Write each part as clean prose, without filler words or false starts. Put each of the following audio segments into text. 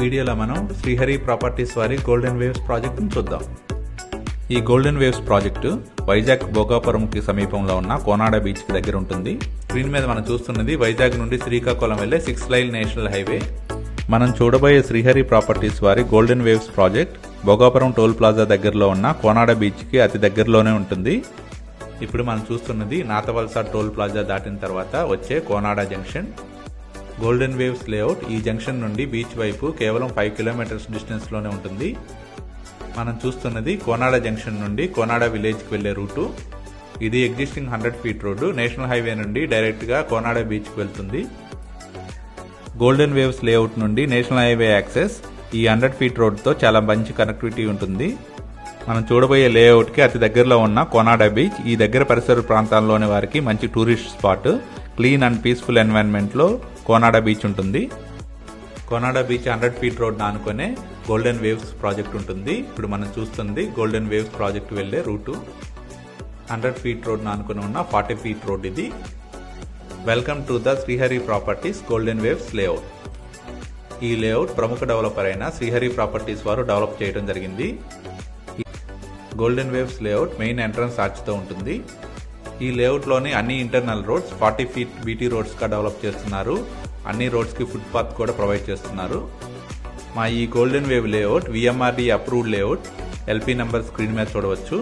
వీడియోలో మనం శ్రీహరి ప్రాపర్టీస్ వారి గోల్డెన్ వేవ్స్ ప్రాజెక్టును చూద్దాం. ఈ గోల్డెన్ వేవ్స్ ప్రాజెక్టు వైజాగ్ భోగాపురంకి సమీపంలో ఉన్న కోనాడ బీచ్ కి దగ్గర ఉంటుంది. స్క్రీన్ మీద మనం చూస్తున్నది వైజాగ్ నుండి శ్రీకాకుళం వెళ్లే 6 లైన్ నేషనల్ హైవే. మనం చూడబోయే శ్రీహరి ప్రాపర్టీస్ వారి golden waves project Bhogapuram toll plaza దగ్గరలో ఉన్న కోనాడ బీచ్ కి అతి దగ్గరలోనే ఉంటుంది. ఇప్పుడు మనం చూస్తున్నది నాతవలస టోల్ ప్లాజా దాటిన తర్వాత వచ్చే Konada junction. Golden waves layout ఈ జంక్షన్ నుండి బీచ్ వైపు కేవలం 5 కిలోమీటర్స్ డిస్టెన్స్ లోనే ఉంటుంది. మనం చూస్తున్నది కోనాడ జంక్షన్ నుండి కోనాడ విలేజ్ కి వెళ్లే రూటు. ఇది existing 100 feet road national highway నుండి డైరెక్ట్ గా కోనాడ బీచ్ కి వెళ్తుంది. గోల్డెన్ వేవ్స్ లేఅవుట్ నుండి నేషనల్ హైవే యాక్సెస్ ఈ 100 ఫీట్ రోడ్ తో చాలా మంచి కనెక్టివిటీ ఉంటుంది. మనం చూడబోయే లేఅవుట్ కి అతి దగ్గరలో ఉన్న కోనాడ బీచ్ ఈ దగ్గర పరిసర ప్రాంతాల్లోని వారికి మంచి tourist spot. Clean and peaceful environment లో కోనాడ బీచ్ ఉంటుంది. కోనాడ బీచ్ 100 ఫీట్ రోడ్ ఆనుకునే గోల్డెన్ వేవ్స్ ప్రాజెక్ట్ ఉంటుంది. ఇప్పుడు మనం చూస్తుంది గోల్డెన్ వేవ్స్ ప్రాజెక్ట్ వెళ్లే రూటు. 100 ఫీట్ రోడ్ ఆనుకుని ఉన్న 40 ఫీట్ రోడ్ ఇది. Welcome to the Srihari properties golden waves layout. ఈ లేఅవుట్ ప్రముఖ డెవలపర్ అయిన శ్రీహరి ప్రాపర్టీస్ వారు డెవలప్ చేయడం జరిగింది. Golden waves layout main entrance arch తో ఉంటుంది. ఈ లేఅవుట్ లోని అన్ని internal roads 40 feet BT roads గా డెవలప్ చేస్తున్నారు. అన్ని రోడ్స్ కి ఫుట్ పాత్ కూడా ప్రొవైడ్ చేస్తున్నారు. మా ఈ golden wave layout VMRD approved layout. LP number screen మీద చూడవచ్చు.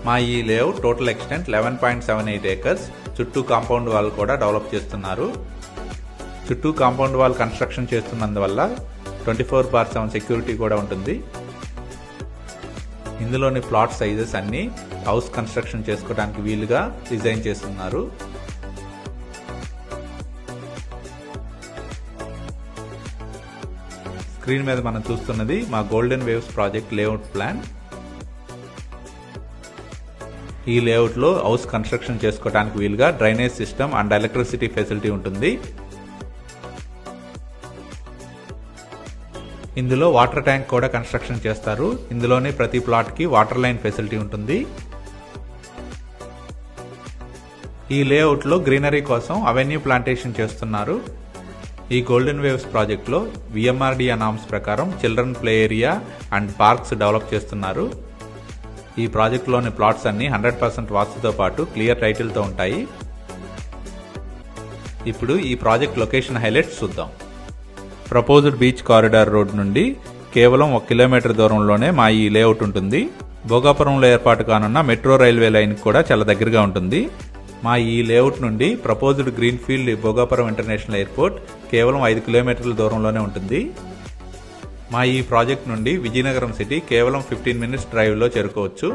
మా ఈ లేఅవుట్ టోటల్ ఎక్స్టెంట్ 11.78 ఏకర్స్. చుట్టూ కాంపౌండ్ వాల్ కూడా డెవలప్ చేస్తున్నారు. చుట్టూ కాంపౌండ్ వాల్ కన్స్ట్రక్షన్ చేస్తున్నందువల్ల 24/7 సెక్యూరిటీ కూడా ఉంటుంది. ఇందులోని ప్లాట్ సైజెస్ అన్ని హౌస్ కన్స్ట్రక్షన్ చేసుకోవడానికి వీలుగా డిజైన్ చేస్తున్నారు. స్క్రీన్ మీద మనం చూస్తున్నది మా golden waves project layout plan. ఈ లేఅవుట్ లో హౌస్ కన్స్ట్రక్షన్ చేసుకోవడానికి వీలుగా drainage system and electricity facility ఉంటుంది. ఇందులో వాటర్ ట్యాంక్ కూడా కన్స్ట్రక్షన్ చేస్తారు. ఇందులోని ప్రతి ప్లాట్ కి వాటర్ లైన్ ఫెసిలిటీ ఉంటుంది. ఈ లేఅవుట్ లో గ్రీనరీ కోసం అవెన్యూ ప్లాంటేషన్ చేస్తున్నారు. ఈ గోల్డెన్ వేవ్స్ ప్రాజెక్ట్ లో VMRD నామ్స్ ప్రకారం children play area and parks develop చేస్తున్నారు. ఈ ప్రాజెక్ట్ లోని ప్లాట్స్ అన్ని 100% వాస్తుతో పాటు క్లియర్ టైటిల్ తో ఉంటాయి. ఇప్పుడు ఈ ప్రాజెక్ట్ లొకేషన్ హైలైట్స్ చూద్దాం. ప్రపోజ్డ్ బీచ్ కారిడార్ రోడ్ నుండి కేవలం 1 కిలోమీటర్ దూరంలోనే మా ఈ లేఅవుట్ ఉంటుంది. భోగాపురంలో ఏర్పాటు కానున్న మెట్రో రైల్వే లైన్ కూడా చాలా దగ్గరగా ఉంటుంది. మా ఈ లేఅవుట్ నుండి proposed green field Bhogapuram international airport కేవలం 5 కిలోమీటర్ల దూరంలోనే ఉంటుంది. మా ఈ ప్రాజెక్ట్ నుండి విజయనగరం సిటీ కేవలం 15 మినిట్స్ డ్రైవ్ లో చేరుకోవచ్చు.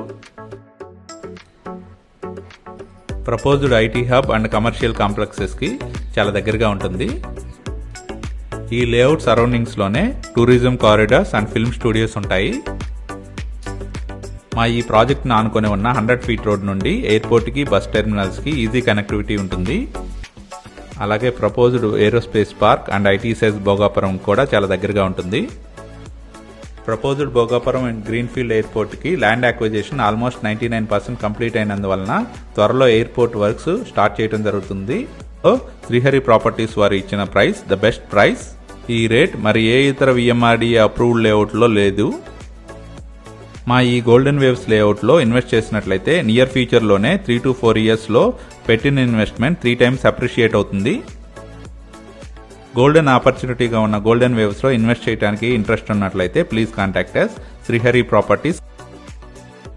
Proposed IT hub and commercial complexes కి చాలా దగ్గరగా ఉంటుంది. ఈ లేఅవుట్ సరౌండింగ్స్ లోనే tourism corridors and film studios ఉంటాయి. మా ఈ ప్రాజెక్ట్ ఆనుకొని ఉన్న 100 ఫీట్ రోడ్ నుండి ఎయిర్పోర్ట్ కి బస్ టెర్మినల్స్ కి ఈజీ కనెక్టివిటీ ఉంటుంది. అలాగే proposed aerospace park and ITSS Bhogapuram కూడా చాలా దగ్గరగా ఉంటుంది. Proposed Bhogapuram and greenfield airport కి ల్యాండ్ అక్విజిషన్ ఆల్మోస్ట్ 99% కంప్లీట్ అయినందువలన త్వరలో ఎయిర్పోర్ట్ వర్క్స్ స్టార్ట్ చేయడం జరుగుతుంది. శ్రీహరి ప్రాపర్టీస్ వారు ఇచ్చిన ప్రైస్ ద బెస్ట్ ప్రైస్. ఈ రేట్ మరి ఏ ఇతర VMRD అప్రూవ్డ్ లేఅవుట్ లో లేదు. మా ఈ గోల్డెన్ వేవ్స్ లేఅవుట్ లో ఇన్వెస్ట్ చేసినట్లయితే నియర్ ఫ్యూచర్ లోనే 3 to 4 ఇయర్స్ లో పెట్టిన ఇన్వెస్ట్మెంట్ 3 times అప్రిషియేట్ అవుతుంది. గోల్డెన్ ఆపర్చునిటీగా ఉన్న గోల్డెన్ వేవ్స్ లో ఇన్వెస్ట్ చేయడానికి ఇంట్రెస్ట్ ఉన్నట్లయితే please contact us Srihari properties.